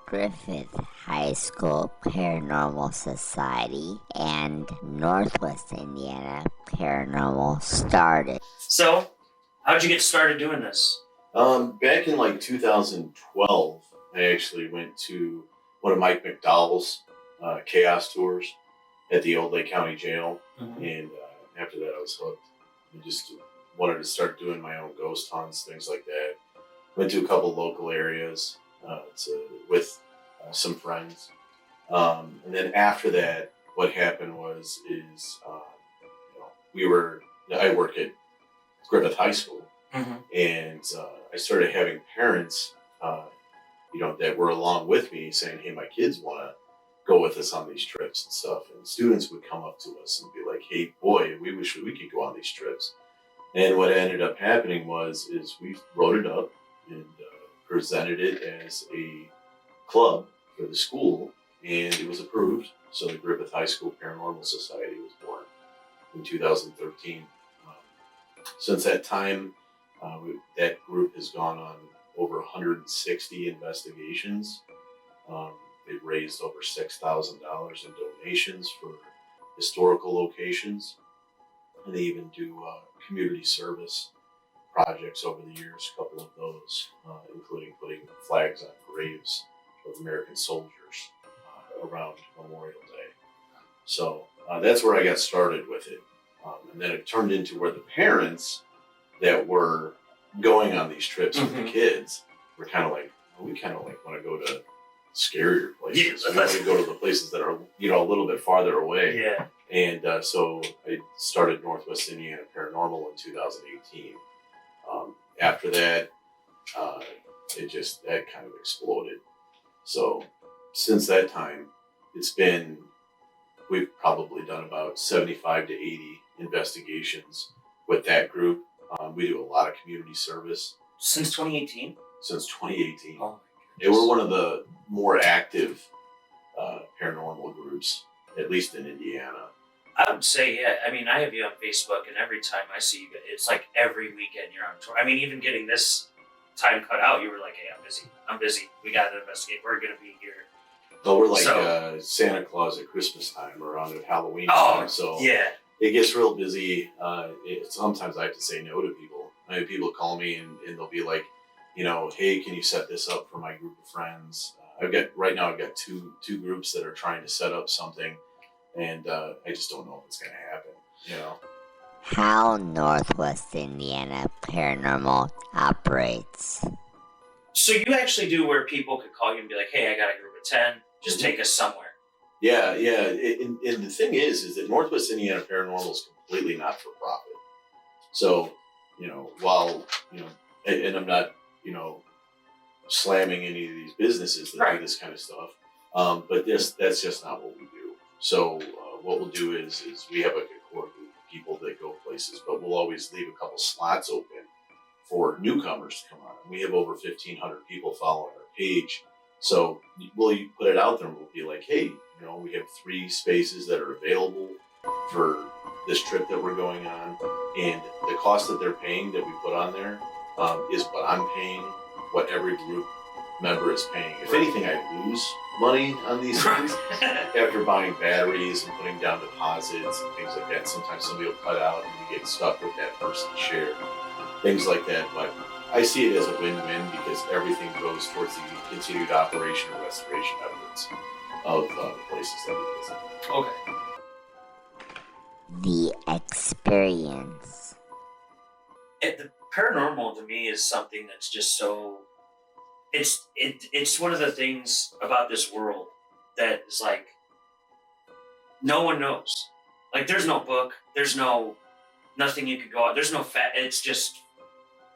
Griffith High School Paranormal Society and Northwest Indiana Paranormal started. So, how'd you get started doing this? Back in like 2012, I actually went to one of Mike McDowell's chaos tours at the Old Lake County Jail. Mm-hmm. And after that, I was hooked. I just wanted to start doing my own ghost hunts, things like that. Went to a couple local areas with some friends. And then after that, what happened I work at Griffith High School. Mm-hmm. And I started having parents, that were along with me saying, hey, my kids want to go with us on these trips and stuff. And students would come up to us and be like, hey, boy, we wish we could go on these trips. And what ended up happening is we wrote it up and presented it as a club for the school, and it was approved. So the Griffith High School Paranormal Society was born in 2013. Since that time, that group has gone on over 160 investigations. They've raised over $6,000 in donations for historical locations. And they even do community service projects over the years, a couple of those, including putting flags on graves of American soldiers around Memorial Day. So that's where I got started with it. And then it turned into where the parents that were going on these trips with the kids were kind of like, well, we kind of like want to go to scarier places. We want to go to the places that are, a little bit farther away. Yeah. And so I started Northwest Indiana Paranormal in 2018. After that, that kind of exploded. So since that time, we've probably done about 75 to 80 investigations with that group. We do a lot of community service. Since 2018? Since 2018. Oh my goodness. They were one of the more active paranormal groups, at least in Indiana. I would say, yeah. I mean, I have you on Facebook, and every time I see you, it's like every weekend you're on tour. I mean, even getting this time cut out, you were like, hey, I'm busy. We got to investigate. We're going to be here. Well, we're like Santa Claus at Christmas time, around at Halloween time. So yeah. It gets real busy. Sometimes I have to say no to people. I have people call me and they'll be like, hey, can you set this up for my group of friends? I've got two groups that are trying to set up something, and I just don't know if it's going to happen. How Northwest Indiana Paranormal operates. So you actually do where people could call you and be like, hey, I got a group of 10. Just take us somewhere. Yeah. And the thing is that Northwest Indiana Paranormal is completely not for profit. So, while, and I'm not, slamming any of these businesses that do this kind of stuff, but that's just not what we do. So what we'll do is we have like a core group of people that go places, but we'll always leave a couple slots open for newcomers to come on. We have over 1,500 people following our page. So we'll put it out there and we'll be like, hey, we have 3 spaces that are available for this trip that we're going on. And the cost that they're paying that we put on there is what I'm paying, what every group member is paying. If anything, I lose money on these things after buying batteries and putting down deposits and things like that. Sometimes somebody will cut out and you get stuck with that person's share, things like that. But I see it as a win-win because everything goes towards the continued operation and restoration efforts of the places that we visit. Okay. The experience. The paranormal to me is something that's just so. It's one of the things about this world that is like no one knows. Like there's no book, there's nothing you could go out. There's no fact. It's just.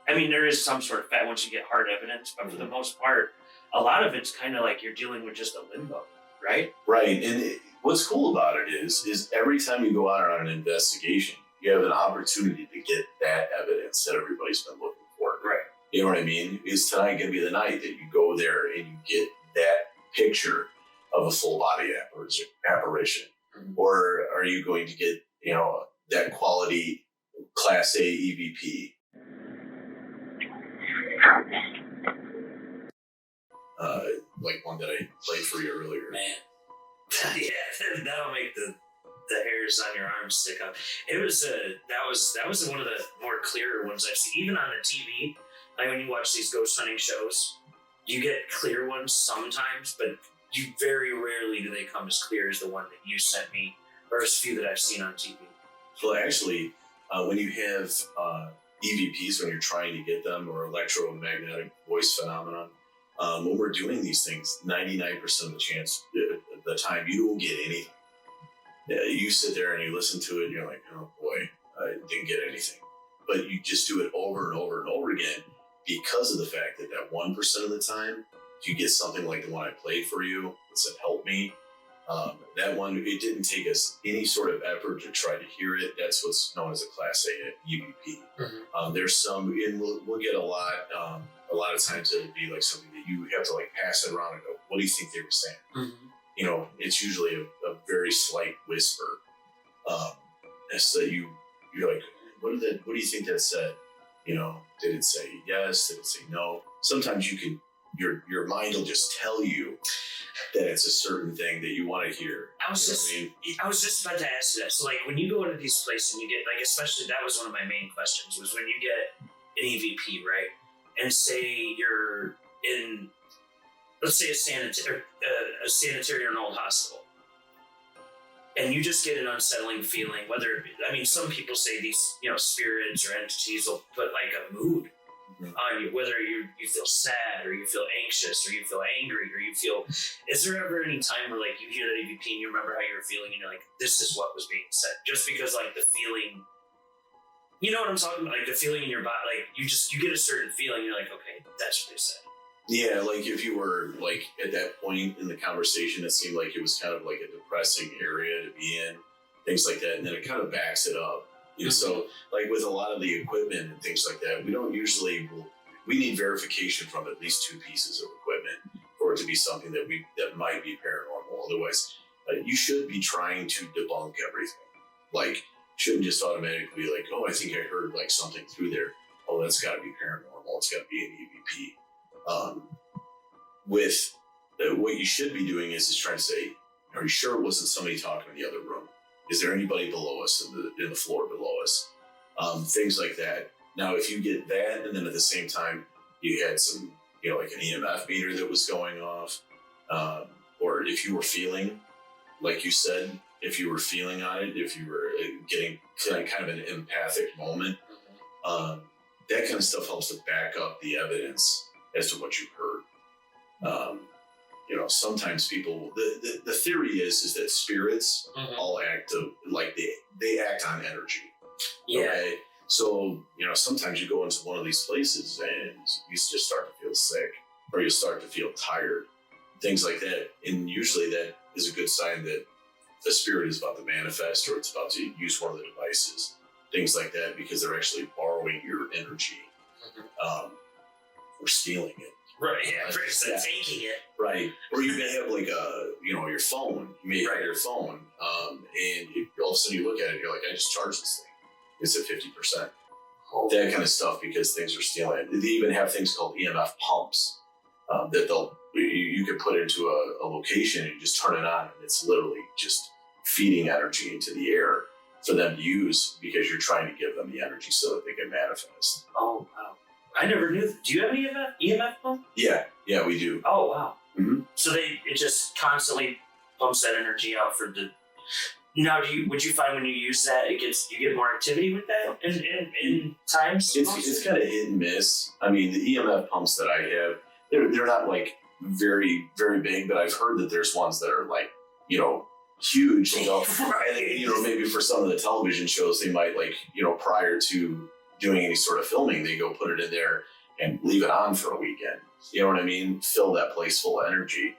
I mean, there is some sort of fact once you get hard evidence, but for the most part, a lot of it's kind of like you're dealing with just a limbo, right? Right, and what's cool about it is every time you go out on an investigation, you have an opportunity to get that evidence that everybody's been looking for. Right. You know what I mean? Is tonight going to be the night that you go there and you get that picture of a full body apparition? Mm-hmm. Or are you going to get, that quality Class A EVP? like one that I played for you earlier. Man, yeah, that'll make the hairs on your arms stick up. It was that was one of the more clearer ones I've seen, even on the TV. Like when you watch these ghost hunting shows, you get clear ones sometimes, but you very rarely do they come as clear as the one that you sent me, or as few that I've seen on TV. Well, actually, when you have EVPs, when you're trying to get them, or electromagnetic voice phenomenon, when we're doing these things, 99% of the time, you don't get anything. You sit there and you listen to it and you're like, oh boy, I didn't get anything. But you just do it over and over and over again because of the fact that 1% of the time, if you get something like the one I played for you that said, help me, that one, it didn't take us any sort of effort to try to hear it. That's what's known as a Class A EVP. Mm-hmm. There's some, and we'll get a lot of times it'll be like something that you have to like pass it around and go, what do you think they were saying? Mm-hmm. You know, it's usually a very slight whisper. So you're like, what do you think that said? You know, did it say yes? Did it say no? Sometimes your mind will just tell you that it's a certain thing that you want to hear. I was just about to ask you that. So like when you go into these places and you get like, especially that was one of my main questions, was when you get an EVP, right? And say you're in, let's say a sanitary or an old hospital, and you just get an unsettling feeling. Some people say these, spirits or entities will put like a mood on you, whether you feel sad or you feel anxious or you feel angry or you feel. Is there ever any time where like you hear that EVP and you remember how you were feeling and you're like, this is what was being said? Just because like the feeling. You know what I'm talking about? Like the feeling in your body, like you get a certain feeling. You're like, okay, that's what they said. Yeah, like if you were like at that point in the conversation, it seemed like it was kind of like a depressing area to be in, things like that, and then it kind of backs it up. You know, so like with a lot of the equipment and things like that, we need verification from at least 2 pieces of equipment for it to be something that might be paranormal. Otherwise, you should be trying to debunk everything. Like, shouldn't just automatically be like, oh, I think I heard like something through there. Oh, that's got to be paranormal. It's got to be an EVP. What you should be doing is trying to say, are you sure it wasn't somebody talking in the other room? Is there anybody below us in the floor below us? Things like that. Now, if you get that, and then at the same time you had some, like an EMF meter that was going off, or if you were feeling, like you said, if you were feeling on it, if you were getting kind of an empathic moment, that kind of stuff helps to back up the evidence as to what you heard. Sometimes people, the theory is that spirits all act like they act on energy. Yeah. Okay? So, sometimes you go into one of these places and you just start to feel sick, or you start to feel tired, things like that. And usually that is a good sign that the spirit is about to manifest, or it's about to use one of the devices, things like that, because they're actually borrowing your energy, or stealing it. Right, yeah, taking it. Right. Or you may have like your phone. You may have your phone, and all of a sudden you look at it, you're like, I just charged this thing. It's at 50%. That kind of stuff, because things are stealing it. They even have things called EMF pumps that you can put into a location and you just turn it on, and it's literally just feeding energy into the air for them to use, because you're trying to give them the energy so that they can manifest. Oh, wow. I never knew. Do you have any EMF pump? Yeah, we do. Oh, wow. Mm-hmm. So it just constantly pumps that energy out for the. Now, would you find when you use that, you get more activity with that in times? It's kind of hit and miss. I mean, the EMF pumps that I have, they're not like very, very big, but I've heard that there's ones that are like, huge. Right. And, maybe for some of the television shows, they might like, prior to doing any sort of filming, they go put it in there and leave it on for a weekend. You know what I mean? Fill that place full of energy.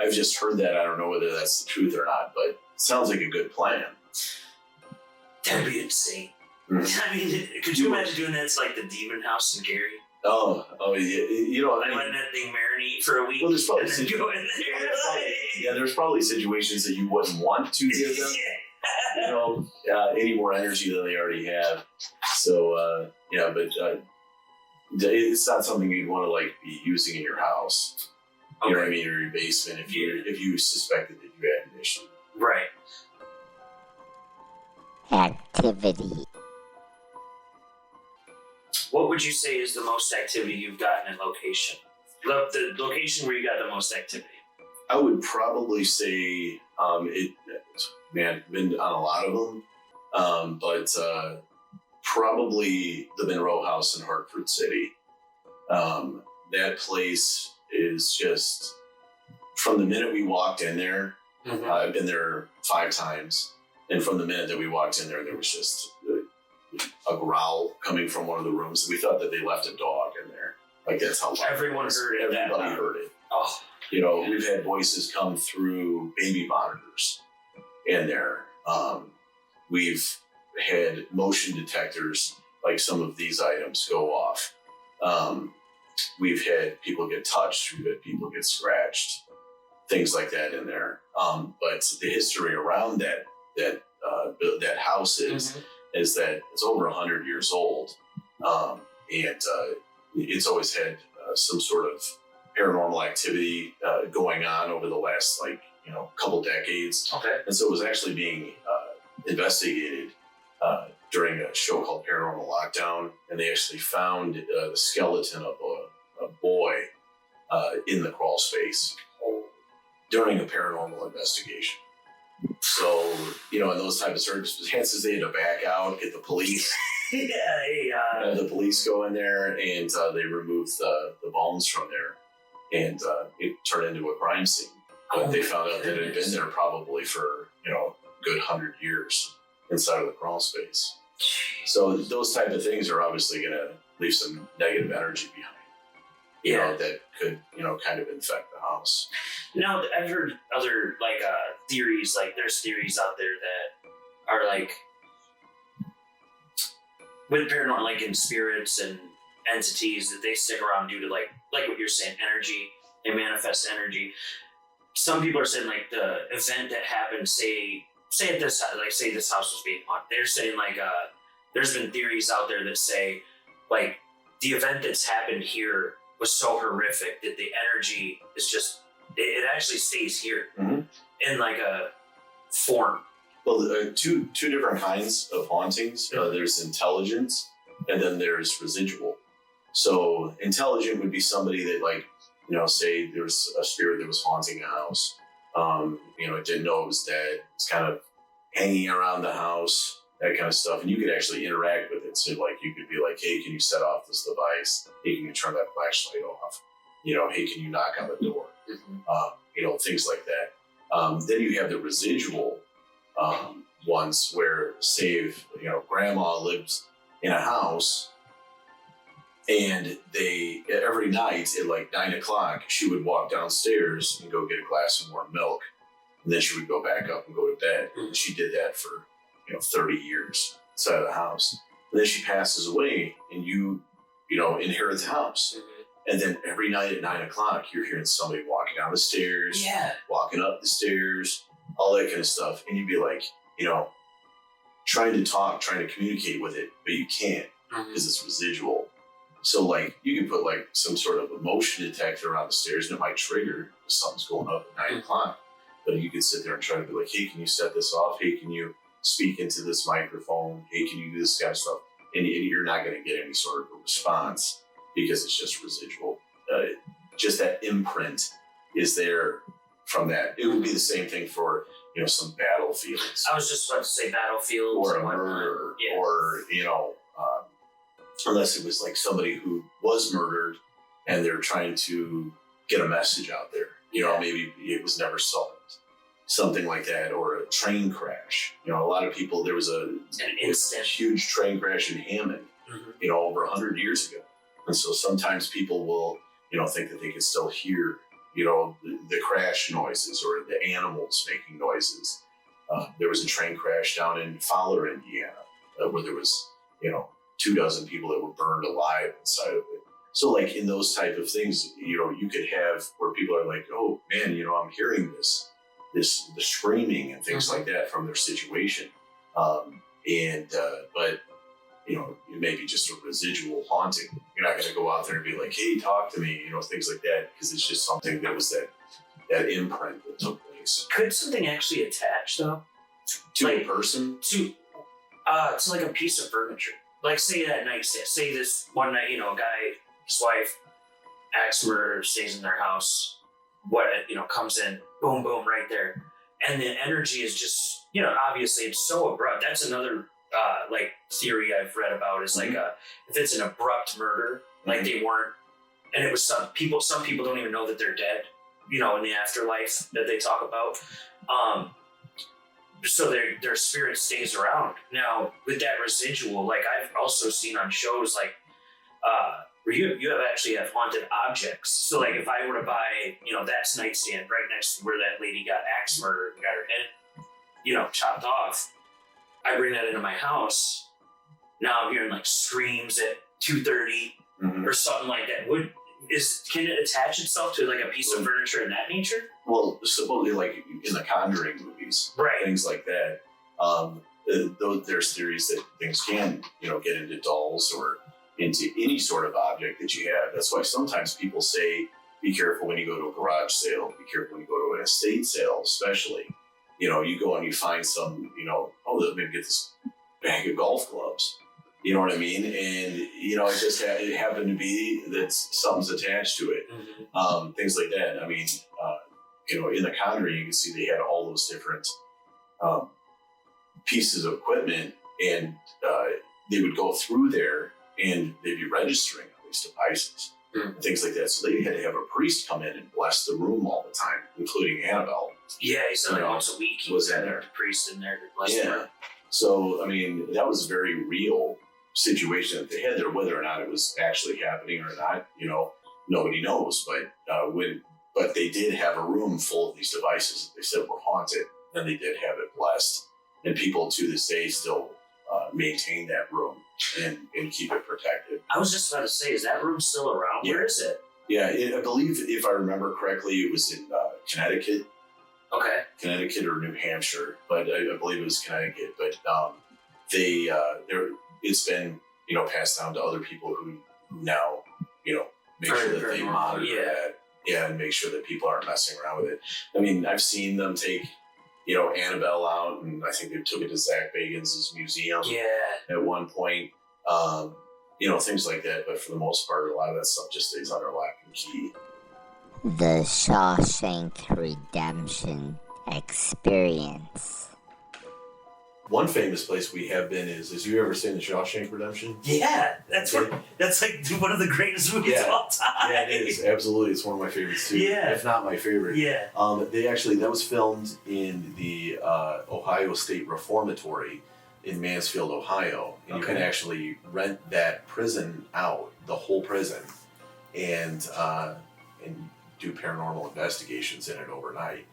I've just heard that. I don't know whether that's the truth or not, but it sounds like a good plan. That'd be insane. Mm-hmm. I mean, could you imagine doing that? It's like the demon house in Gary. Oh, yeah. Letting that thing marinate for a week. Well, there's probably there's probably situations that you wouldn't want to give them. Any more energy than they already have. So, but it's not something you'd want to like be using in your house. You know what I mean, or your basement if you suspected that you had an issue. Right. Activity. What would you say is the most activity you've gotten in location? The location where you got the most activity. I would probably say been on a lot of them, but probably the Monroe House in Hartford City. That place is just, from the minute we walked in there, I've been there 5 times, and from the minute that we walked in there, there was just a growl coming from one of the rooms. We thought that they left a dog in there. Like, that's how loud Everyone heard it. Everybody heard it. Oh. You know, we've had voices come through baby monitors in there. We've had motion detectors, like some of these items go off. We've had people get touched. We've had people get scratched, things like that in there. But the history around that house is that it's over 100 years old, and it's always had some sort of paranormal activity going on over the last couple decades. Okay. And so it was actually being investigated during a show called Paranormal Lockdown, and they actually found the skeleton of a boy in the crawl space during a paranormal investigation. So, in those type of circumstances, they had to back out, get the police. The police go in there and they remove the bones from there, and it turned into a crime scene. But they found out that it had been there probably for a good 100 years inside of the crawl space. So those type of things are obviously going to leave some negative energy behind. That could kind of infect the house. Now, I've heard other theories. Like, there's theories out there that are with paranormal, like in spirits and entities, that they stick around due to like what you're saying, energy. They manifest energy. Some people are saying the event that happened, say this house was being haunted. They're saying there's been theories out there that say the event that's happened here was so horrific that the energy is just it actually stays here in a form. Well, two different kinds of hauntings. There's intelligence, and then there's residual. So intelligent would be somebody that say there was a spirit that was haunting a house. It didn't know it was dead. It's kind of hanging around the house, that kind of stuff. And you could actually interact with it. So you could be like, hey, can you set off this device? Hey, can you turn that flashlight off? Hey, can you knock on the door? Things like that. Then you have the residual ones where, say, if, grandma lives in a house, and they, every night at 9:00, she would walk downstairs and go get a glass of warm milk. And then she would go back up and go to bed. And she did that for, 30 years inside of the house. And then she passes away, and you inherit the house. And then every night at 9:00, you're hearing somebody walking down the stairs, walking up the stairs, all that kind of stuff. And you'd be trying to talk, trying to communicate with it, but you can't because it's residual. So you could put some sort of a motion detector on the stairs, and it might trigger if something's going up at 9:00. But you could sit there and try to be like, hey, can you set this off? Hey, can you speak into this microphone? Hey, can you do this kind of stuff? And you're not going to get any sort of a response because it's just residual. Just that imprint is there from that. It would be the same thing for, some battlefields. I was just about to say battlefields. Or a murder. Or, unless it was somebody who was murdered and they're trying to get a message out there. Maybe it was never solved. Something like that, or a train crash. A lot of people, there was a huge train crash in Hammond, over 100 years ago. And so sometimes people will, think that they can still hear, the crash noises or the animals making noises. There was a train crash down in Fowler, Indiana, where there was, 24 people that were burned alive inside of it. So in those type of things, you could have where people are like, oh man, I'm hearing the screaming and things like that from their situation. But it may be just a residual haunting. You're not going to go out there and be like, hey, talk to me, things like that, because it's just something that was that imprint that took place. Could something actually attach though? To a person? To like a piece of furniture. Like say that nightstand. Say this one night, a guy, his wife, axe murder, stays in their house. Comes in, boom, boom, right there. And the energy is just, obviously it's so abrupt. That's another theory I've read about is like if it's an abrupt murder, like they weren't, and it was some people don't even know that they're dead, in the afterlife that they talk about. So their spirit stays around. Now with that residual, like I've also seen on shows like where you actually have haunted objects. So like if I were to buy, that's nightstand right next to where that lady got axe murdered and got her head, chopped off. I bring that into my house. Now I'm hearing like screams at 2:30 or something like that. Can it attach itself to like a piece of furniture in that nature? Well, supposedly like in the Conjuring movies, right? Things like that. There's theories that things can, get into dolls or into any sort of object that you have. That's why sometimes people say, be careful when you go to a garage sale, be careful when you go to an estate sale, especially. You go and you find some, maybe get this bag of golf clubs. You know what I mean? And, it happened to be that something's attached to it. Things like that. I mean, in the Conjuring, you can see they had all those different pieces of equipment, and they would go through there and they'd be registering all these devices and things like that. So they had to have a priest come in and bless the room all the time, including Annabelle. Yeah, he said like once a week he was in there, the priest in there to bless her. So, I mean, that was a very real situation that they had there. Whether or not it was actually happening or not, nobody knows. But they did have a room full of these devices that they said were haunted, and they did have it blessed. And people to this day still maintain that room and keep it protected. I was just about to say, is that room still around? Yeah. Where is it? Yeah, I believe, if I remember correctly, it was in Connecticut. Okay. Connecticut or New Hampshire, but I believe it was Connecticut. But it's been passed down to other people who now make sure that they monitor that, and make sure that people aren't messing around with it. I mean, I've seen them take Annabelle out, and I think they took it to Zach Bagans' museum at one point. Things like that. But for the most part, a lot of that stuff just stays under lock and key. The SHAWSHANK Redemption Experience. One famous place we have been is you ever seen the SHAWSHANK Redemption? Yeah, that's like one of the greatest movies of all time. Yeah, it is. Absolutely. It's one of my favorites too. Yeah. If not my favorite. Yeah. That was filmed in the Ohio State Reformatory in Mansfield, Ohio. And you can actually rent that prison out, the whole prison, and do paranormal investigations in it overnight.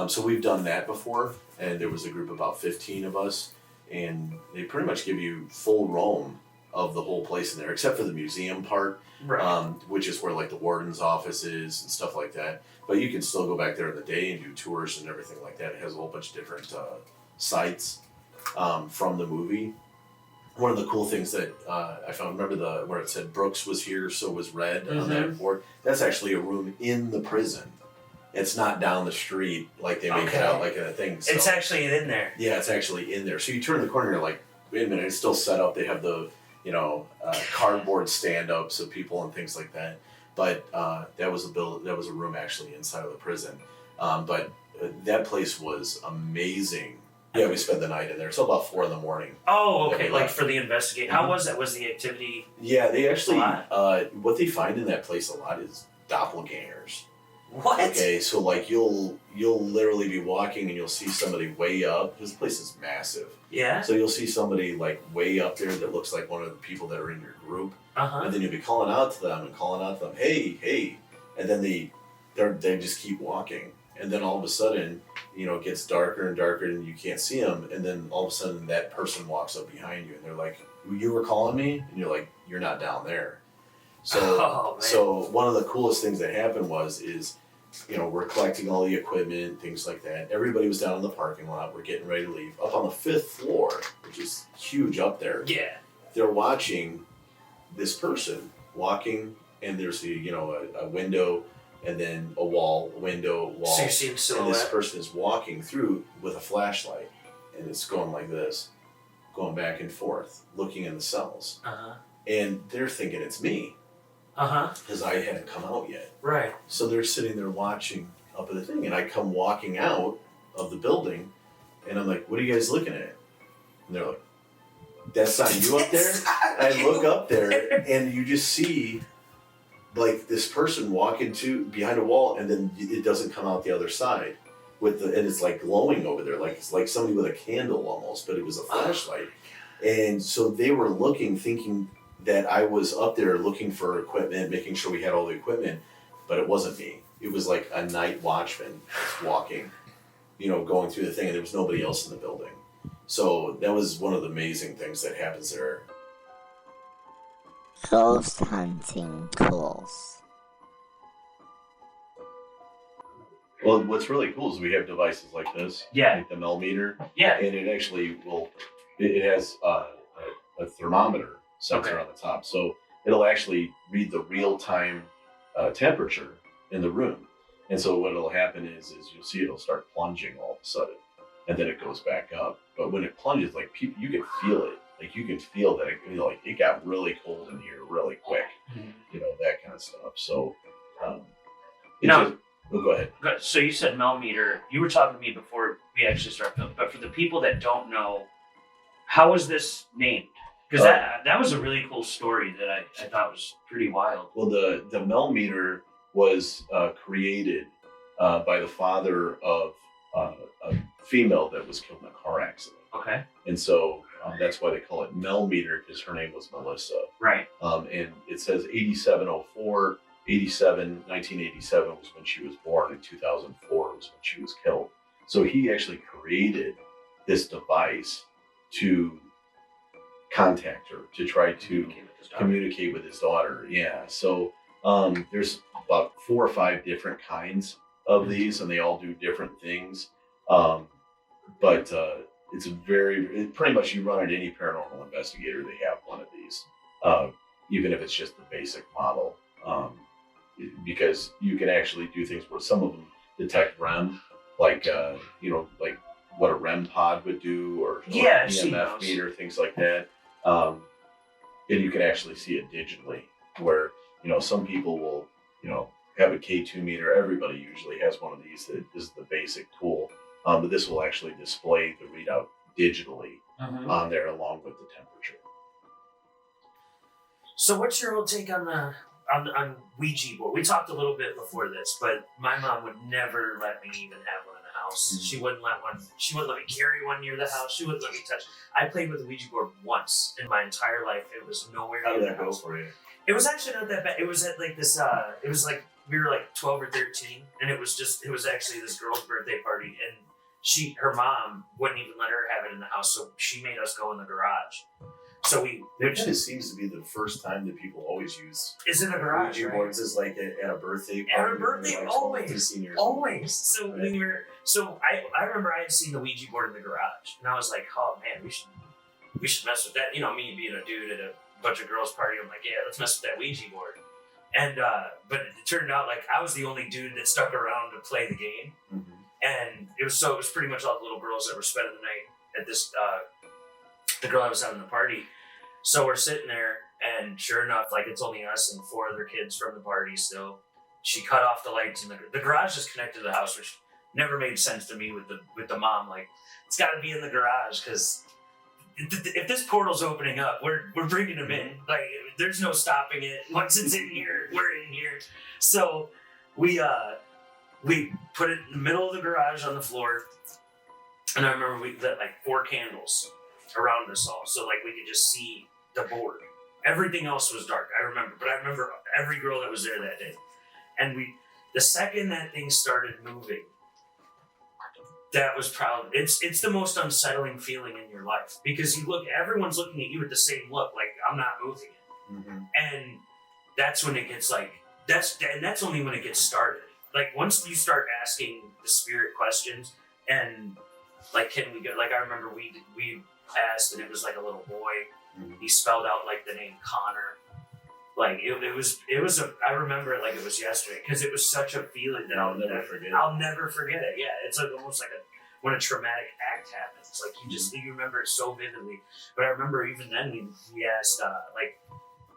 So we've done that before, and there was a group of about 15 of us, and they pretty much give you full roam of the whole place in there, except for the museum part, which is where like the warden's office is and stuff like that. But you can still go back there in the day and do tours and everything like that. It has a whole bunch of different sites from the movie. One of the cool things that I found, remember where it said Brooks was here, so was Red on that board? That's actually a room in the prison. It's not down the street like they make it out like in a thing. So, it's actually in there. Yeah, it's actually in there. So you turn the corner and you're like, wait a minute, it's still set up. They have the, cardboard stand-ups of people and things like that. But that was a room actually inside of the prison. But that place was amazing. Yeah, we spent the night in there. It's about 4 a.m. Oh, okay. Like for the Investigator. How was that? Was the activity? Yeah, they actually, what they find in that place a lot is doppelgangers. What? Okay, so like you'll literally be walking and you'll see somebody way up. This place is massive. Yeah. So you'll see somebody like way up there that looks like one of the people that are in your group. And then you'll be calling out to them, hey, and then they just keep walking. And then all of a sudden, it gets darker and darker and you can't see them. And then all of a sudden that person walks up behind you and they're like, you were calling me? And you're like, you're not down there. So, so one of the coolest things that happened is, we're collecting all the equipment, things like that. Everybody was down in the parking lot. We're getting ready to leave. Up on the 5th floor, which is huge up there. Yeah. they're watching this person walking, and there's a window, and then a wall, a window, wall. So you're seeing silhouette. And this person is walking through with a flashlight, and it's going like this, going back and forth, looking in the cells. And they're thinking it's me. Because I hadn't come out yet. Right. So they're sitting there watching up at the thing, and I come walking out of the building, and I'm like, "What are you guys looking at?" And they're like, "That's not you up there?" I look up there, and you just see like this person walking behind a wall, and then it doesn't come out the other side and it's like glowing over there, like it's like somebody with a candle almost, but it was a flashlight. And so they were looking, thinking that I was up there looking for equipment, making sure we had all the equipment, but it wasn't me. It was like a night watchman walking, going through the thing, and there was nobody else in the building. So that was one of the amazing things that happens there. Ghost hunting tools. Well, what's really cool is we have devices like this, like the millimeter, and it actually it has a thermometer sensor on the top, so it'll actually read the real-time temperature in the room. And so what will happen is you'll see it'll start plunging all of a sudden, and then it goes back up. But when it plunges, like you can feel it. Like you can feel that it got really cold in here really quick, that kind of stuff. So, go ahead. So you said millimeter. You were talking to me before we actually started filming. But for the people that don't know, how was this named? Because that was a really cool story that I thought was pretty wild. Well, the millimeter was created by the father of a female that was killed in a car accident. Okay. And so that's why they call it millimeter, because her name was Melissa. Right. And it says 8704, 1987 was when she was born, and 2004 was when she was killed. So he actually created this device to contact her, to try to communicate with his daughter. Yeah. So there's about 4 or 5 different kinds of these, and they all do different things. But it's pretty much, you run at any paranormal investigator, they have one of these, even if it's just the basic model, because you can actually do things where some of them detect REM, like what a REM pod would do, or EMF meter, things like that. And you can actually see it digitally, where some people will have a K2 meter. Everybody usually has one of these. This is the basic tool. But this will actually display the readout digitally on there, along with the temperature. So what's your old take on Ouija board? We talked a little bit before this, but my mom would never let me even have one in the house. She wouldn't let me carry one near the house. She wouldn't let me touch. I played with a Ouija board once in my entire life. It was nowhere near the house. How did that go for you? It was actually not that bad. It was at like this, it was like, we were like 12 or 13, and it was actually this girl's birthday party, and her mom wouldn't even let her have it in the house, so she made us go in the garage. So it kind of seems to be the first time that people always use. Is in a garage, Ouija boards is like at a birthday party. At a birthday, like always. So I remember I had seen the Ouija board in the garage, and I was like, oh man, we should mess with that. Me being a dude at a bunch of girls' party, I'm like, yeah, let's mess with that Ouija board. And but it turned out like I was the only dude that stuck around to play the game. And it was pretty much all the little girls that were spending the night at this, the girl that was having the party. So we're sitting there, and sure enough, like it's only us and 4 other kids from the party still. She cut off the lights, and the garage is connected to the house, which never made sense to me with the mom. Like, it's got to be in the garage, because if this portal's opening up, we're bringing them in. Like, there's no stopping it. Once it's in here, we're in here. So we put it in the middle of the garage on the floor, and I remember we lit like 4 candles around us all, so like we could just see the board. Everything else was dark, I remember, but I remember every girl that was there that day. And the second that thing started moving, that was probably, it's the most unsettling feeling in your life, because everyone's looking at you with the same look, like I'm not moving it. And that's when it gets like, that's only when it gets started. Like once you start asking the spirit questions, and like, can we go? Like I remember we asked, and it was like a little boy, He spelled out like the name Connor. Like it was I remember it like it was yesterday because it was such a feeling that I'll never forget. I'll never forget it. Yeah, it's like almost like when a traumatic act happens. Like you remember it so vividly. But I remember even then we asked like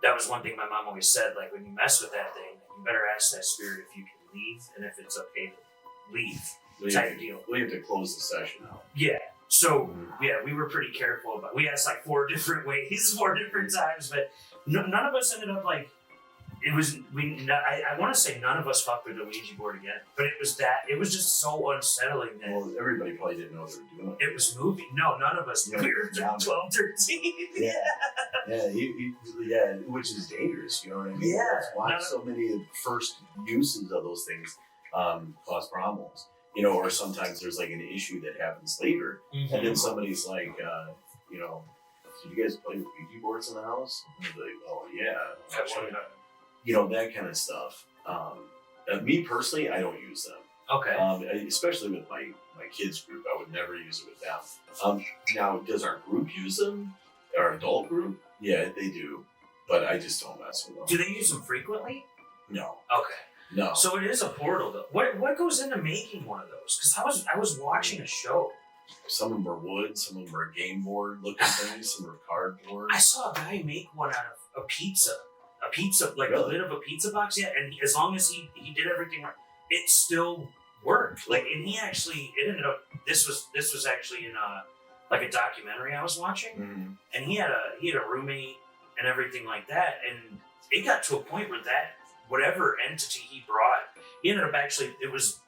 that was one thing my mom always said. Like when you mess with that thing, you better ask that spirit if you can leave and if it's okay to leave. Type of deal. We have to close the session out. Yeah. So yeah, we were pretty careful about. We asked like 4 different ways, 4 different times, but none of us ended up like. It was I want to say none of us fucked with the Ouija board again, but it was just so unsettling that. Well, everybody probably didn't know they were doing it. It was moving. No, none of us. We were 12, 13. Yeah, which is dangerous. You know what I mean? Yeah. That's why so many of the first uses of those things cause problems. You know, or sometimes there's like an issue that happens later, and then somebody's like, you know, did you guys play with Ouija boards in the house? And they're like, oh yeah, you know, that kind of stuff. Me personally, I don't use them. Okay. Especially with my kids group, I would never use it with them. Now, does our group use them? Our adult group? Yeah, they do, but I just don't mess with them. Do they use them frequently? No. Okay. No. So it is a portal, though. What goes into making one of those? Because I was watching a show. Some of them are wood, some of them are game board looking things, some are cardboard. I saw a guy make one out of a pizza, like the lid of a pizza box. Yeah, and as long as he did everything right, it still worked. Like, and it ended up. This was actually in a documentary I was watching, and he had a roommate and everything like that, and it got to a point where that. Whatever entity he brought, he ended up actually. It was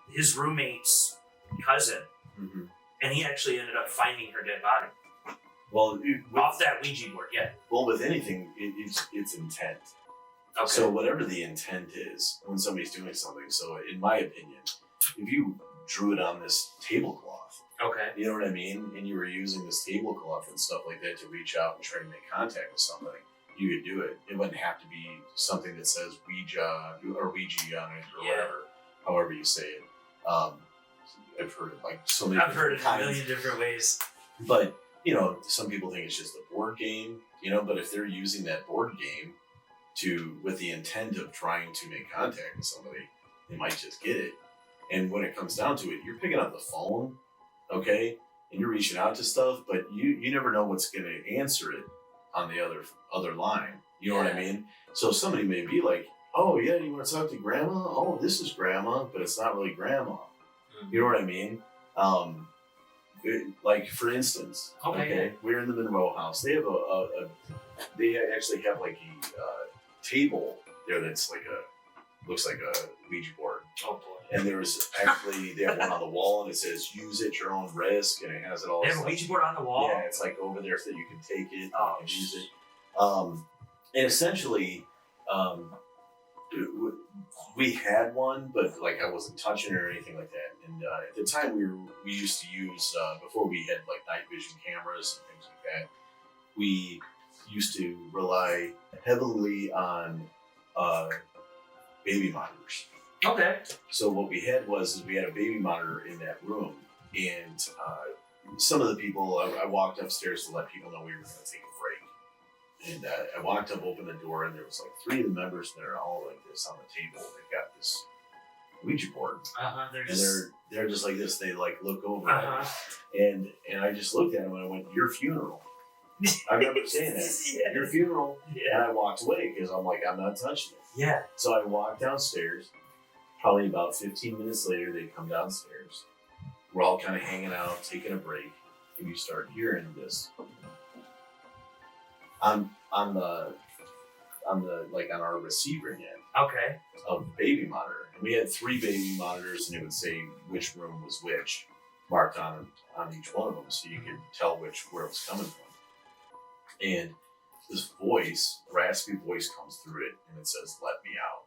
his roommate's cousin, and he actually ended up finding her dead body. Well, off that Ouija board, yeah. Well, with anything, it's intent. Okay. So whatever the intent is when somebody's doing something. So in my opinion, if you drew it on this tablecloth, okay, you know what I mean, and you were using this tablecloth and stuff like that to reach out and try to make contact with somebody. You could do it. It wouldn't have to be something that says Ouija or Ouija on it or whatever, however you say it. I've heard it like so many. I've heard it a million different ways. But you know, some people think it's just a board game. You know, but if they're using that board game with the intent of trying to make contact with somebody, they might just get it. And when it comes down to it, you're picking up the phone, okay, and you're reaching out to stuff, but you never know what's going to answer it on the other line. You know what I mean? So somebody may be like, oh yeah, you want to talk to grandma? Oh, this is grandma, but it's not really grandma. You know what I mean? Like for instance, okay, we're in the Monroe house. They have they actually have like a table there that's like looks like a Ouija board. Oh boy. And there's actually, they have one on the wall and it says use at your own risk, and it has it all. They have a Ouija board on the wall? Yeah, it's like over there so that you can take it and use it. And essentially, we had one, but like I wasn't touching it or anything like that. And at the time we used to use, before we had like night vision cameras and things like that, we used to rely heavily on baby monitors. Okay. So what we had was we had a baby monitor in that room, and some of the people, I walked upstairs to let people know we were going to take a break. And I walked up, opened the door, and there was like 3 of the members that are all like this on the table. They've got this Ouija board. They're just like this. They like look over at it. And I just looked at them and I went, your funeral. I remember saying that. Your funeral. Yeah. And I walked away because I'm like, I'm not touching it. Yeah. So I walked downstairs. Probably about 15 minutes later, they come downstairs. We're all kind of hanging out, taking a break, and you start hearing this on the like on our receiver end. Okay. Of the baby monitor, and we had 3 baby monitors, and it would say which room was which, marked on each one of them, so you could tell where it was coming from. And this voice, raspy voice, comes through it, and it says, "Let me out."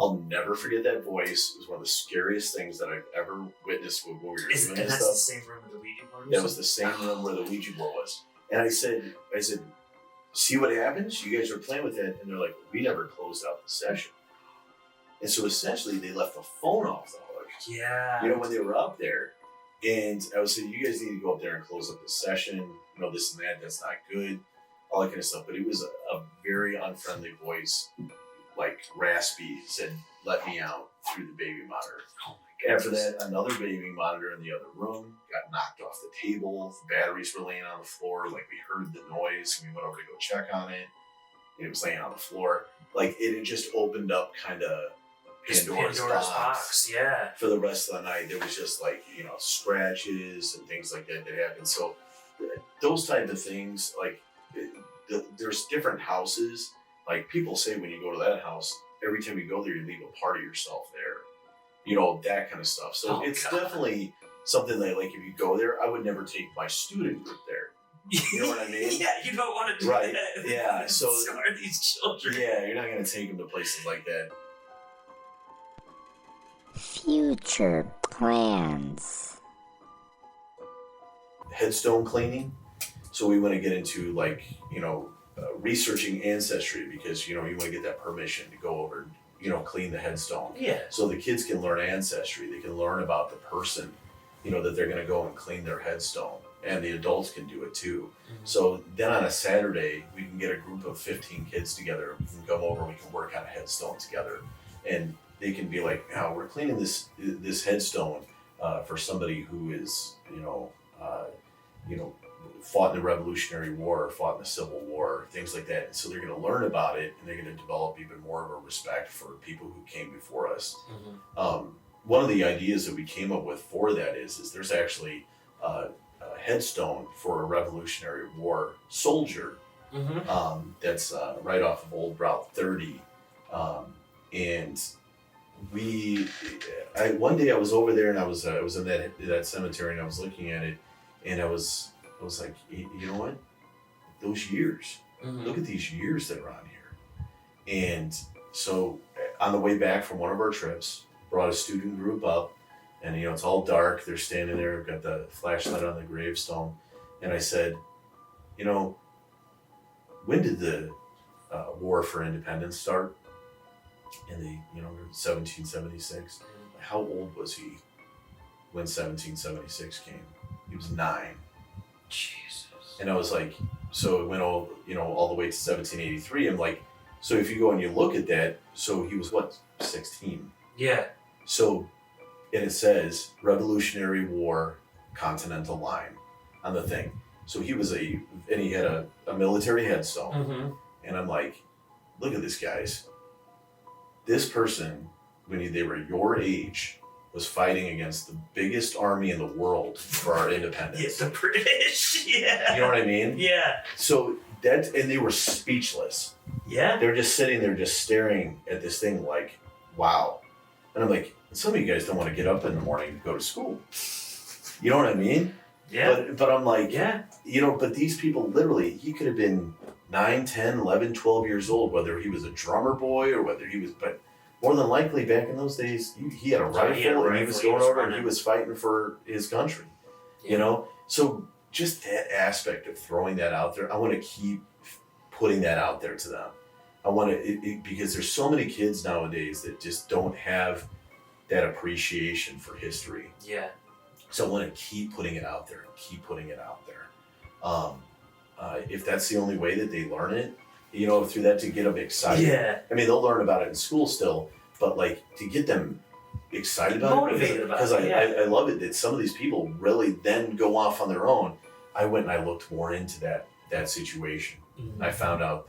I'll never forget that voice. It was one of the scariest things that I've ever witnessed when we were doing this stuff. And that's the same room where the Ouija board was? That was the same room where the Ouija board was. And I said, see what happens? You guys are playing with it. And they're like, we never closed out the session. And so essentially they left the phone off the hook. Yeah. You know, when they were up there. And I was saying, you guys need to go up there and close up the session, this and that, that's not good, all that kind of stuff. But it was a very unfriendly voice, like raspy, said, "Let me out," through the baby monitor. Oh my After that, another baby monitor in the other room got knocked off the table. The batteries were laying on the floor. Like, we heard the noise. We went over to go check on it. And it was laying on the floor. Like, it had just opened up kind of Pandora's box. Yeah. For the rest of the night, there was just like, scratches and things like that happened. So those type of things, like, there's different houses. Like, people say when you go to that house, every time you go there, you leave a part of yourself there. That kind of stuff. So it's definitely something that, like, if you go there, I would never take my student group there. You know what I mean? Yeah, you don't want to do right. that. Yeah, so scar these children. Yeah, you're not going to take them to places like that. Future plans. Headstone cleaning. So we want to get into, like, researching ancestry, because you want to get that permission to go over and clean the headstone. Yeah. So the kids can learn ancestry. They can learn about the person, that they're going to go and clean their headstone, and the adults can do it too. Mm-hmm. So then on a Saturday, we can get a group of 15 kids together. We can come over. We can work on a headstone together, and they can be like, "Now we're cleaning this headstone for somebody who is, fought in the Revolutionary War, or fought in the Civil War, things like that." And so they're going to learn about it, and they're going to develop even more of a respect for people who came before us. Mm-hmm. One of the ideas that we came up with for that is there's actually a headstone for a Revolutionary War soldier. Mm-hmm. That's right off of Old Route 30, and one day I was over there, and I was in that cemetery, and I was looking at it, and I was like, you know what? Those years. Mm-hmm. Look at these years that are on here. And so on the way back from one of our trips, brought a student group up, and it's all dark. They're standing there, got the flashlight on the gravestone, and I said, when did the War for Independence start? In the 1776. How old was he when 1776 came? He was 9. Jesus. And I was like, so it went all the way to 1783. I'm like, so if you go and you look at that, so he was 16? Yeah. So, and it says Revolutionary War Continental Line on the thing. So he was and he had a military headstone. Mm-hmm. And I'm like, look at this, guys. This person, when they were your age, was fighting against the biggest army in the world for our independence. Yes, the British. Yeah. You know what I mean? Yeah. So and they were speechless. Yeah. They're just sitting there, just staring at this thing like, wow. And I'm like, some of you guys don't want to get up in the morning to go to school. You know what I mean? Yeah. But I'm like, yeah. But these people, literally, he could have been 9, 10, 11, 12 years old, whether he was a drummer boy or whether he was, but more than likely back in those days, he had a rifle, and he was going over and he was fighting for his country, So just that aspect of throwing that out there, I want to keep putting that out there to them. I want to, because there's so many kids nowadays that just don't have that appreciation for history. Yeah. So I want to keep putting it out there. If that's the only way that they learn it, through that, to get them excited. Yeah. I mean, they'll learn about it in school still, but like to get them excited about motivated it, about because it. I love it that some of these people really then go off on their own. I went and I looked more into that situation. Mm-hmm. I found out,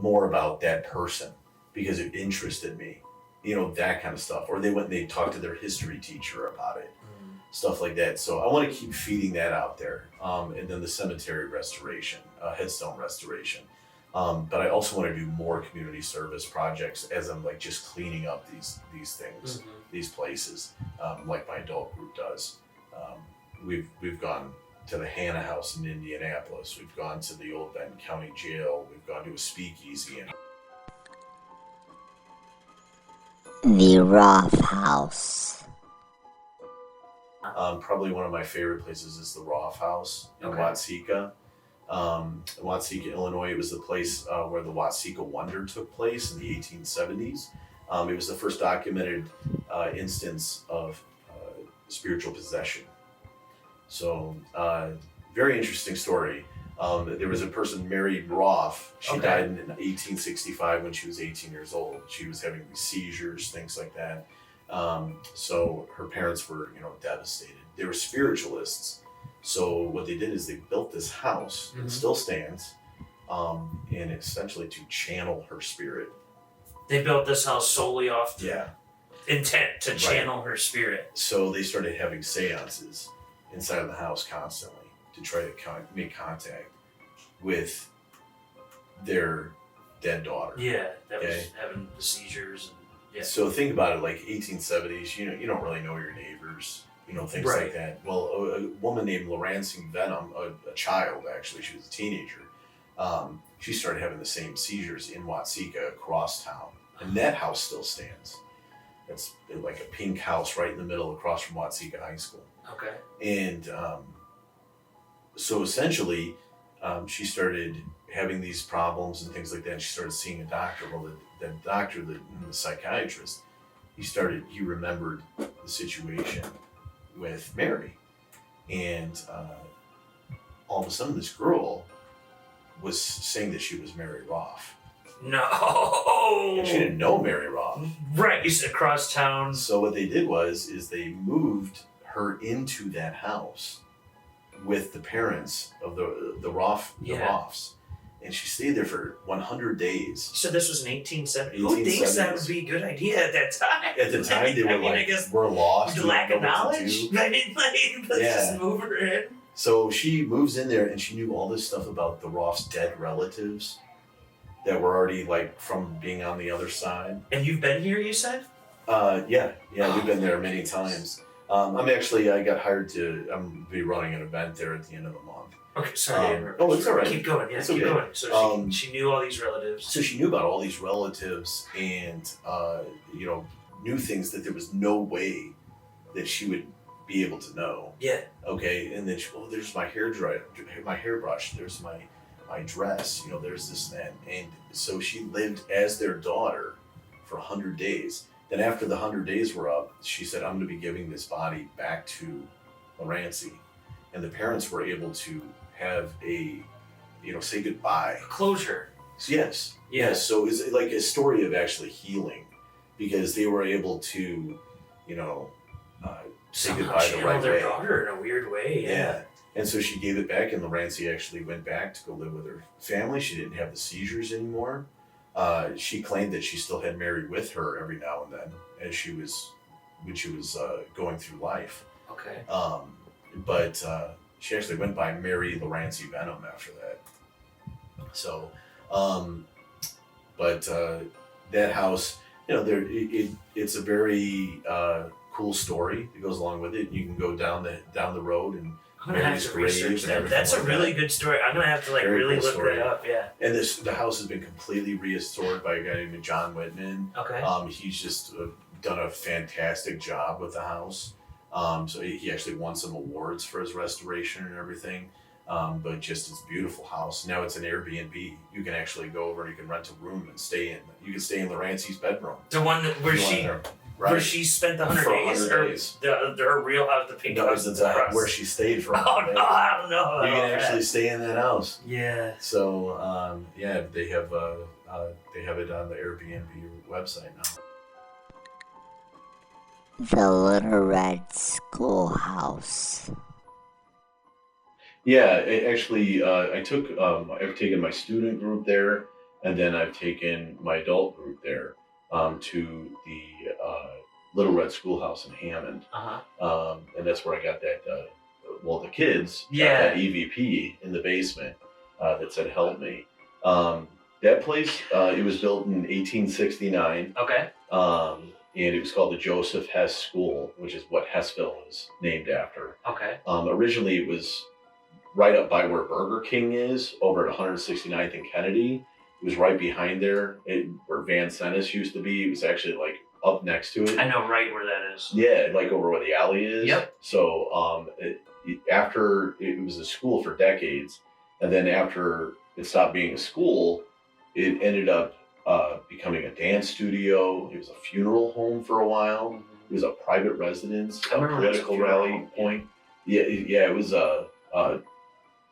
more about that person because it interested me, that kind of stuff. Or they went and they talked to their history teacher about it. Stuff like that. So I want to keep feeding that out there. And then the cemetery restoration, headstone restoration. But I also want to do more community service projects as I'm like just cleaning up these things, mm-hmm. these places, like my adult group does. We've gone to the Hannah House in Indianapolis. We've gone to the old Benton County Jail. We've gone to a speakeasy. The ROFF House. Probably one of my favorite places is the ROFF House in Watseka. Watseka, Illinois. It was the place where the Watseka Wonder took place in the 1870s. It was the first documented instance of spiritual possession. So, very interesting story. There was a person, Mary ROFF. She died in 1865 when she was 18 years old. She was having seizures, things like that. So her parents were, devastated. They were spiritualists. So what they did is they built this house. It still stands, and essentially to channel her spirit. They built this house solely off Yeah. intent to channel her spirit. So they started having seances inside of the house constantly to try to make contact with their dead daughter. Yeah, that was having the seizures. And So think about it, like 1870s, you don't really know your neighbors, things like that. Well, a woman named Laurancing Venom, a child actually, she was a teenager, she started having the same seizures in Watseka across town. And that house still stands. It's like a pink house right in the middle across from Watseka High School. Okay. And so essentially, she started having these problems and things like that. And she started seeing a doctor. Well, the doctor, the psychiatrist, he remembered the situation with Mary. And all of a sudden, this girl was saying that she was Mary ROFF. No! And she didn't know Mary ROFF. Right, you said across town. So what they did is they moved her into that house with the parents of the Roffs. And she stayed there for 100 days. So this was in 1870. Who thinks that would be a good idea at that time? At the time, they were we're lost. Lack of knowledge? I mean, let's just move her in. So she moves in there, and she knew all this stuff about the Roff's dead relatives that were already, from being on the other side. And you've been here, you said? Yeah, we've been there many times. I got hired to be running an event there at the end of the month. Okay, sorry. It's all right. Keep going. Yeah, keep going. So she knew all these relatives. So she knew about all these relatives, and knew things that there was no way that she would be able to know. Yeah. Okay, and then there's my hairbrush. There's my dress. There's this and that, and so she lived as their daughter for 100 days. Then after the 100 days were up, she said, "I'm going to be giving this body back to Laurancey," and the parents were able to have say goodbye. Closure. Yes. Yes. So it's like a story of actually healing, because they were able to, say goodbye the right their way. daughter in a weird way. Yeah. And so she gave it back, and Laurancey actually went back to go live with her family. She didn't have the seizures anymore. She claimed that she still had Mary with her every now and then when she was going through life. Okay. But she actually went by Mary Laurancey Venom after that. So, that house, it's a very cool story that goes along with it. You can go down the road and I'm gonna have to research that. That's a really good story. I'm gonna have to really look that up. Yeah. And the house has been completely restored by a guy named John Whitman. Okay. He's just done a fantastic job with the house. So he actually won some awards for his restoration and everything. But just it's a beautiful house. Now it's an Airbnb. You can actually go over and you can rent a room and stay in. You can stay in Laurancey's bedroom. The one where she spent the 100 days, or her real house, the pink house. No, where she stayed for. Oh no, I don't know. You can actually stay in that house. Yeah. So they have it on the Airbnb website now. The Little Red Schoolhouse. Yeah, I've taken my student group there, and then I've taken my adult group there to the Little Red Schoolhouse in Hammond. And that's where I got that, the kids got that EVP in the basement that said, "Help me." That place, it was built in 1869. Okay. And it was called the Joseph Hess School, which is what Hessville is named after. Okay. Originally, it was right up by where Burger King is, over at 169th and Kennedy. It was right behind there, where Van Sennis used to be. It was actually up next to it. I know right where that is. Yeah, over where the alley is. Yep. So after it was a school for decades, and then after it stopped being a school, it ended up becoming a dance studio. It was a funeral home for a while. it was a private residence, I a remember political it was rally funeral. point. Yeah, it was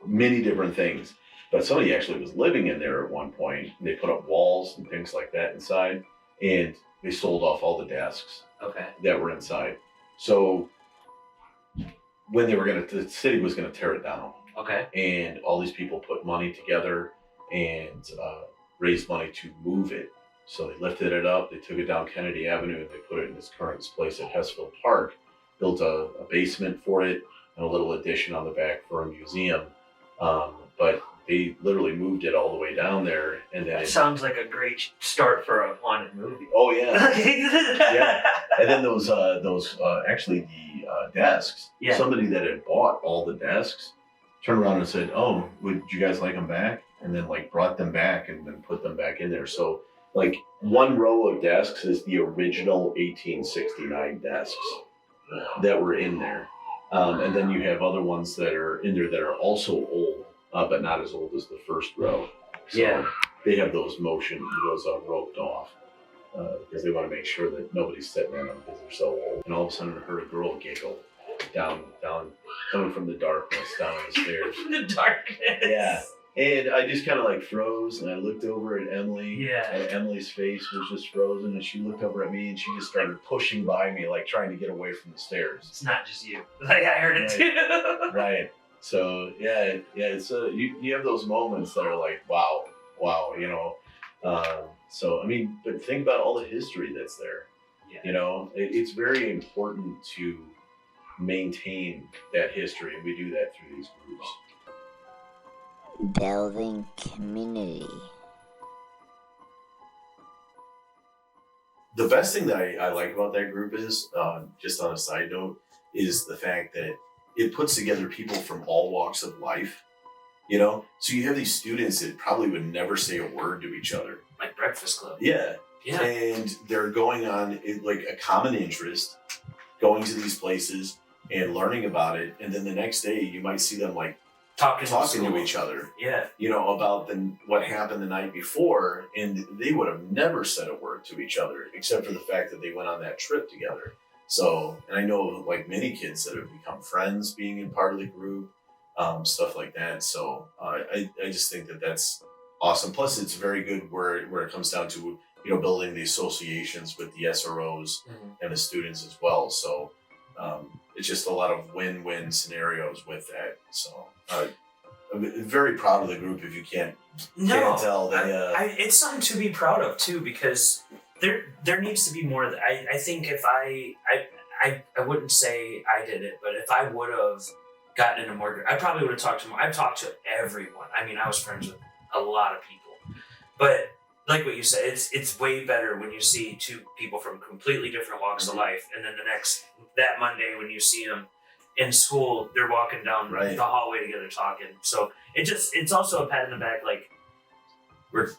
many different things. But somebody actually was living in there at one point. They put up walls and things like that inside, and they sold off all the desks Okay. that were inside. So when the city was gonna tear it down, Okay. and all these people put money together and raised money to move it. So they lifted it up, they took it down Kennedy Avenue, and they put it in its current place at Hessville Park, built a basement for it, and a little addition on the back for a museum. But they literally moved it all the way down there, and then That sounds like a great start for a haunted movie. oh yeah, yeah. And then those actually the desks. Yeah. Somebody that had bought all the desks turned around and said, "Oh, would you guys like them back?" And then like brought them back and then put them back in there. So like one row of desks is the original 1869 desks that were in there, and then you have other ones that are in there that are also old. But not as old as the first row. So Yeah. they have those roped off because they want to make sure that nobody's sitting in them because they're so old. And all of a sudden I heard a girl giggle down, coming from the darkness down the stairs. From the darkness. Yeah. And I just kind of like froze and I looked over at Emily. Yeah. And Emily's face was just frozen and she looked over at me and she just started pushing by me, like trying to get away from the stairs. It's not just you. Like I heard it too. Right. So yeah, it's you have those moments that are like wow, you know. So I mean, but think about all the history that's there. Yeah. You know, it's very important to maintain that history, and we do that through these groups. Building community. The best thing that I like about that group is, just on a side note, is the fact that it puts together people from all walks of life, you know? So you have these students that probably would never say a word to each other. Like Breakfast Club. Yeah. Yeah. And they're going on like a common interest, going to these places and learning about it. And then the next day you might see them like talking to each other, Yeah. you know, about what happened the night before. And they would have never said a word to each other except for the fact that they went on that trip together. So, and I know like many kids that have become friends being in part of the group, stuff like that. So I just think that that's awesome. Plus it's very good where it comes down to, you know, building the associations with the SROs and the students as well. So it's just a lot of win-win scenarios with that. So I'm very proud of the group if you can't tell. It's something to be proud of too, because there needs to be more. I think if I wouldn't say I did it, but if I would have gotten into more, I probably would have talked to more. I've talked to everyone. I mean, I was friends with a lot of people, but like what you said, it's way better when you see two people from completely different walks of life, and then that Monday when you see them in school, they're walking down the hallway together talking. So it's also a pat in the back, like,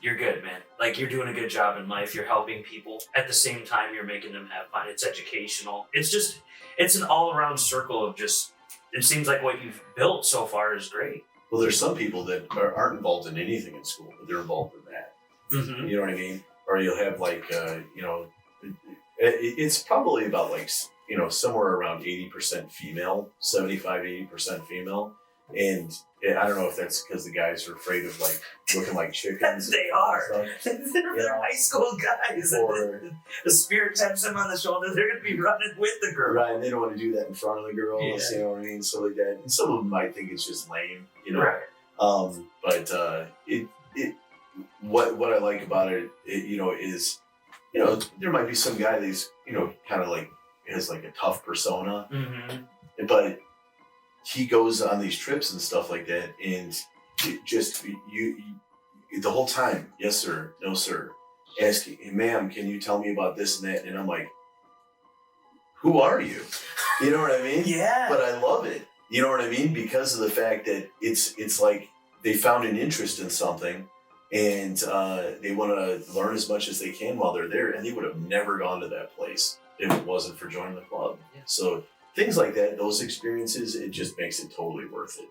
you're good, man. Like, you're doing a good job in life. You're helping people. At the same time, you're making them have fun. It's educational. It's an all-around circle of just, it seems like what you've built so far is great. Well, there's some people that aren't involved in anything in school, but they're involved in that. Mm-hmm. You know what I mean? Or you'll have like, you know, it's probably about like, you know, somewhere around 80% female, 75-80% female. And I don't know if that's because the guys are afraid of like looking like chickens. They are. They're high school guys. Or the spirit taps them on the shoulder. They're going to be running with the girl. Right, and they don't want to do that in front of the girls. Yeah. You know what I mean? So like that. And some of them might think it's just lame, you know. Right. But what I like about it, you know, is, you know, there might be some guy that's, you know, kind of like has like a tough persona, but he goes on these trips and stuff like that, and it just you the whole time, yes sir, no sir, asking, ma'am, can you tell me about this and that? And I'm like, who are you? You know what I mean? Yeah. But I love it. You know what I mean? Because of the fact that it's like they found an interest in something, and they want to learn as much as they can while they're there, and they would have never gone to that place if it wasn't for joining the club. Yeah. So things like that, those experiences, it just makes it totally worth it.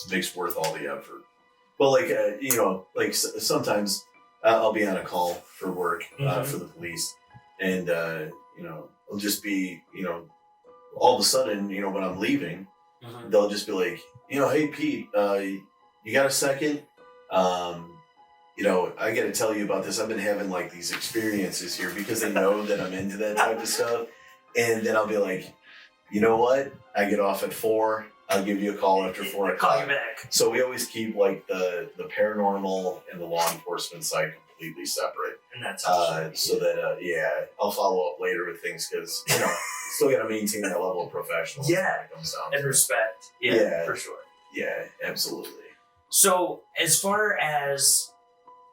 It makes worth all the effort. Well, like, you know, like sometimes I'll be on a call for work for the police, and, you know, will just be, all of a sudden, when I'm leaving, they'll just be like, hey, Pete, you got a second? I got to tell you about this. I've been having like these experiences here because they know that I'm into that type of stuff. And then I'll be like, you know what? I get off at 4. I'll give you a call after 4 o'clock. Call you back. So we always keep like the paranormal and the law enforcement side completely separate. And that's so that I'll follow up later with things because still got to maintain that level of professionalism. Yeah, and respect. Yeah, for sure. Yeah, absolutely. So as far as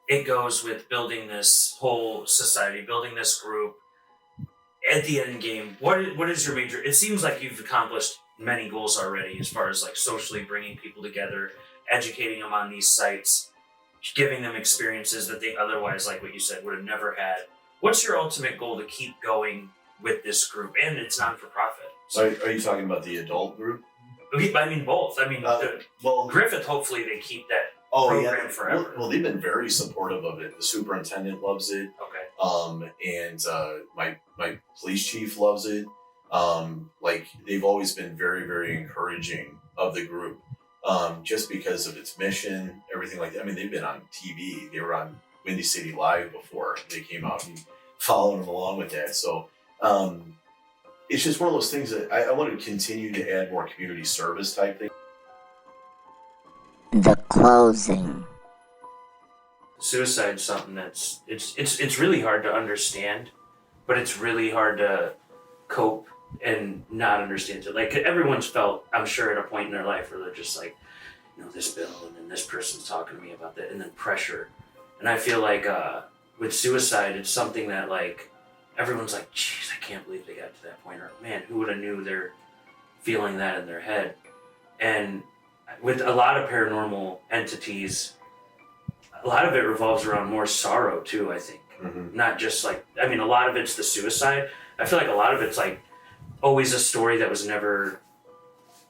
it goes with building this whole society, building this group, at the end game, what is your major? It seems like you've accomplished many goals already as far as like socially bringing people together, educating them on these sites, giving them experiences that they otherwise, like what you said, would have never had. What's your ultimate goal to keep going with this group? And it's non-for-profit. So are you talking about the adult group? I mean both. I mean, Griffith, hopefully they keep that program forever. Well, they've been very supportive of it. The superintendent loves it. Okay. And my police chief loves it. They've always been very, very encouraging of the group, just because of its mission, everything like that. I mean, they've been on TV. They were on Windy City Live before they came out and following them along with that. So, it's just one of those things that I want to continue to add more community service type things. The closing. Suicide's something that's it's really hard to understand, but it's really hard to cope and not understand it. Like everyone's felt, I'm sure, at a point in their life where they're just like, this bill and then this person's talking to me about that, and then pressure. And I feel like with suicide, it's something that like everyone's like, geez, I can't believe they got to that point, or man, who would have knew they're feeling that in their head. And with a lot of paranormal entities, a lot of it revolves around more sorrow too, I think. Mm-hmm. Not just like, a lot of it's the suicide. I feel like a lot of it's like always a story that was never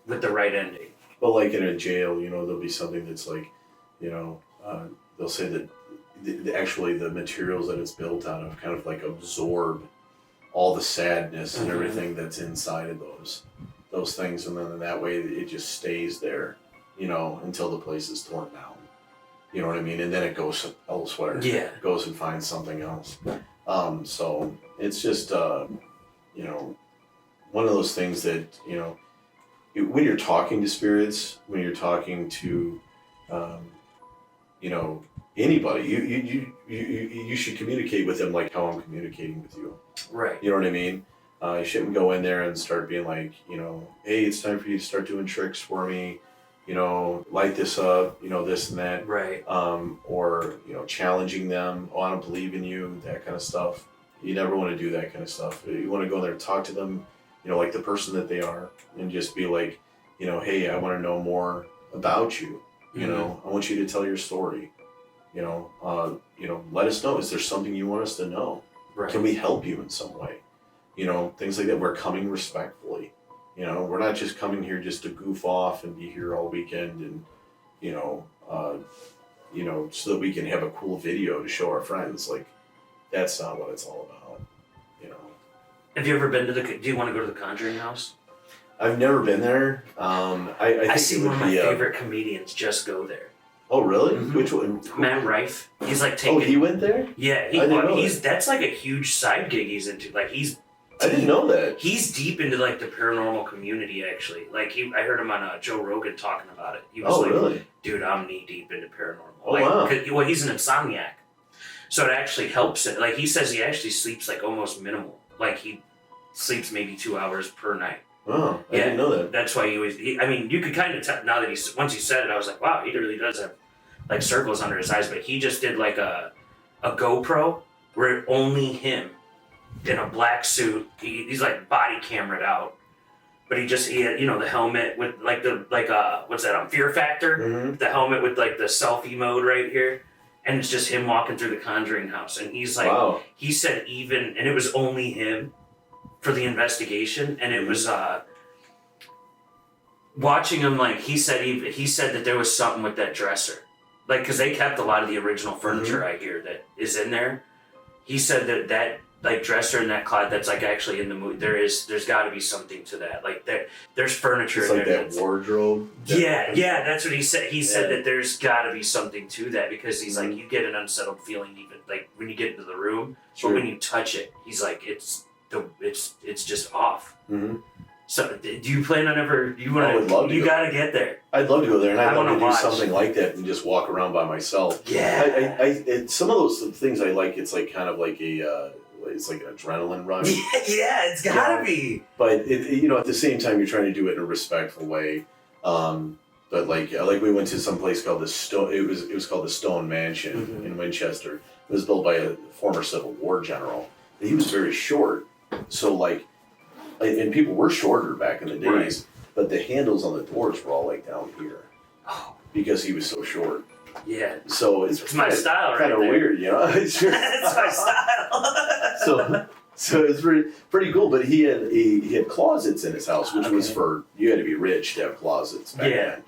with the right ending. But like in a jail, there'll be something that's like, they'll say that actually the materials that it's built out of kind of like absorb all the sadness and everything that's inside of those things, and then in that way it just stays there, until the place is torn down. You know what I mean? And then it goes elsewhere. Yeah. It goes and finds something else. So it's just one of those things that, when you're talking to spirits, when you're talking to anybody, you should communicate with them like how I'm communicating with you. Right. You know what I mean? You shouldn't go in there and start being like, hey, it's time for you to start doing tricks for me. Light this up, this and that. Right. Or, challenging them. Oh, I don't believe in you, that kind of stuff. You never want to do that kind of stuff. You want to go in there and talk to them, like the person that they are, and just be like, hey, I want to know more about you. I want you to tell your story. Let us know. Is there something you want us to know? Right. Can we help you in some way? Things like that. We're coming respectfully. We're not just coming here just to goof off and be here all weekend and, so that we can have a cool video to show our friends. Like, that's not what it's all about. Have you ever been to do you want to go to the Conjuring House? I've never been there. I think see one of my favorite comedians just go there. Oh, really? Mm-hmm. Which one? Matt Rife. He's like taking. Oh, he went there? Yeah, that's like a huge side gig he's into. Like I didn't know that. He's deep into like the paranormal community, actually. Like I heard him on Joe Rogan talking about it. He was really? Dude, I'm knee deep into paranormal. Oh, wow. Well, he's an insomniac, so it actually helps it. Like he says, he actually sleeps like almost minimal. Like he sleeps maybe 2 hours per night. Oh, I didn't know that. That's why you could kind of tell now that once he said it, I was like, wow, he really does have like circles under his eyes. But he just did like a GoPro where only him in a black suit. He's like body camered out, but he had the helmet with what's that Fear Factor? Mm-hmm. The helmet with like the selfie mode right here, and it's just him walking through the Conjuring House, and he's like, wow. He said and it was only him for the investigation, and it was watching him. Like he said that there was something with that dresser, like because they kept a lot of the original furniture. I hear that is in there. He said that like dresser in that closet that's like actually in the movie. There's got to be something to that. Like there's furniture It's in like there. that wardrobe. Yeah, that's what he said. He said that there's got to be something to that because he's like, you get an unsettled feeling even like when you get into the room, Sure. but when you touch it, he's like, it's just off. Mm-hmm. So do you plan on ever? You want? I would love to. You got to get there. I'd love to go there, and I'd love to do watch. something like that and just walk around by myself. Yeah. Some of those things I like. It's like kind of like it's like an adrenaline rush. Yeah, it's gotta be. But at the same time, you're trying to do it in a respectful way. But like we went to some place called the Stone. It was called the Stone Mansion in Winchester. It was built by a former Civil War general. He was very short, so like, and people were shorter back in the days. Right. But the handles on the doors were all like down here, because he was so short. Yeah. So it's my style, right? Kind of weird, It's my style. So it's pretty cool. But he had closets in his house, which was for, you had to be rich to have closets back then.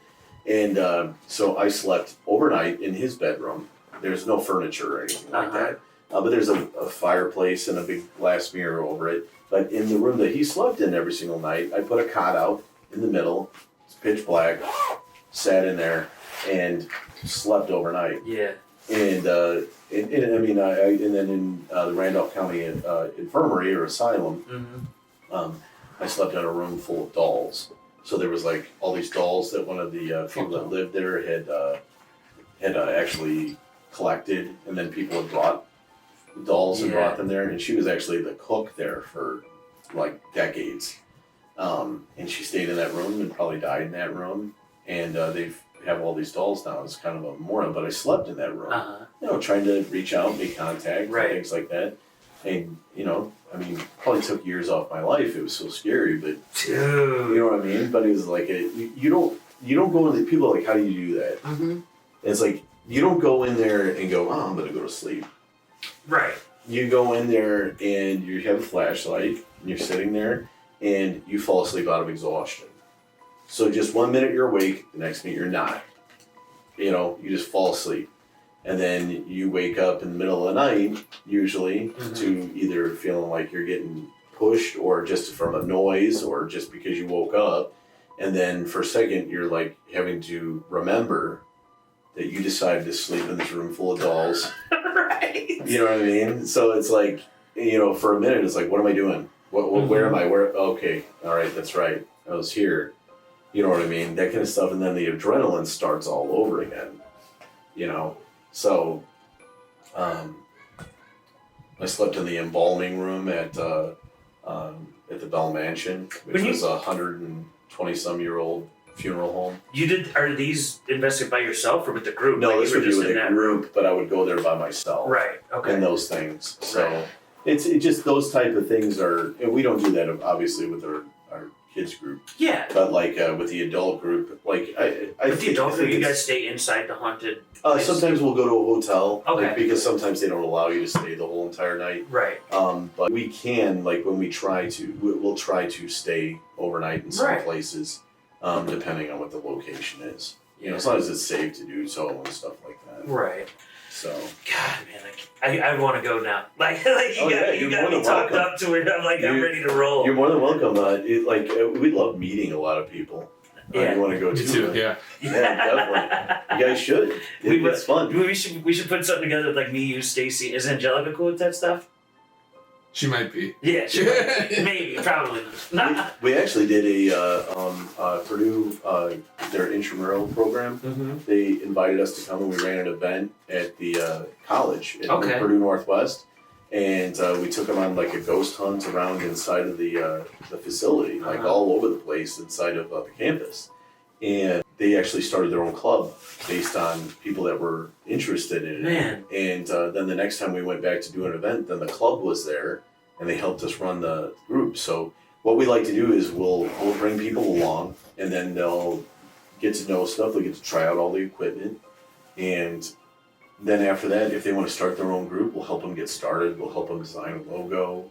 And so I slept overnight in his bedroom. There's no furniture or anything like that. But there's a fireplace and a big glass mirror over it. But in the room that he slept in every single night, I put a cot out in the middle. It's pitch black. Sat in there and slept overnight. Yeah. And I mean, and then in the Randolph County Infirmary or Asylum, I slept in a room full of dolls. So there was like all these dolls that one of the people that lived there had actually collected, and then people had brought dolls and brought them there, and she was actually the cook there for like decades. And she stayed in that room and probably died in that room. And they have all these dolls now. It's kind of a memorial, but I slept in that room. Trying to reach out, make contact, and things like that. And I mean, probably took years off my life. It was so scary, but you know what I mean. But it was like you don't go into people are like, how do you do that? Mm-hmm. It's like you don't go in there and go, I'm going to go to sleep. Right. You go in there and you have a flashlight and you're sitting there and you fall asleep out of exhaustion. So just 1 minute you're awake, the next minute you're not. You just fall asleep. And then you wake up in the middle of the night, usually, to either feeling like you're getting pushed or just from a noise or just because you woke up. And then for a second, you're like having to remember that you decided to sleep in this room full of dolls. Right. You know what I mean? So it's like, for a minute, it's like, what am I doing? Where am I? Okay, all right, that's right. I was here. You know what I mean? That kind of stuff. And then the adrenaline starts all over again, So, I slept in the embalming room at the Bell Mansion, which was a 120-some-year-old funeral home. Are these invested by yourself or with the group? No, this would be with a group, but I would go there by myself. Right. Okay. And those things. So it's just those type of things and we don't do that obviously with our kids group. Yeah. But like with the adult group, like with the adult group, you guys stay inside the haunted place? Sometimes we'll go to a hotel. Okay. Because sometimes they don't allow you to stay the whole entire night. Right. But we can, like when we'll try to stay overnight in some places, depending on what the location is. As long as it's safe to do so and stuff like that. Right. So. God, man, I want to go now. You got me talked up to it. I'm like, I'm ready to roll. You're more than welcome. We love meeting a lot of people. Yeah. You want to go too? Yeah. Yeah, definitely. You guys should. It's fun. We should put something together with like me, you, Stacy. Is Angelica cool with that stuff? She might be. Yeah, she might be. Maybe, probably not. We actually did Purdue, their intramural program. Mm-hmm. They invited us to come and we ran an event at the college at Purdue Northwest. And we took them on like a ghost hunt around inside of the facility, like all over the place inside of the campus. And they actually started their own club based on people that were interested in it. Man. And then the next time we went back to do an event, then the club was there and they helped us run the group. So what we like to do is we'll bring people along and then they'll get to know stuff. They'll get to try out all the equipment. And then after that, if they want to start their own group, we'll help them get started. We'll help them design a logo,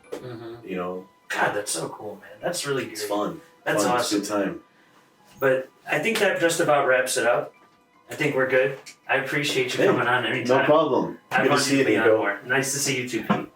God, that's so cool, man. That's really good. It's fun. That's awesome. It's a good time. But I think that just about wraps it up. I think we're good. I appreciate you coming on anytime. No problem. I want you to be on more. Nice to see you too, Pete.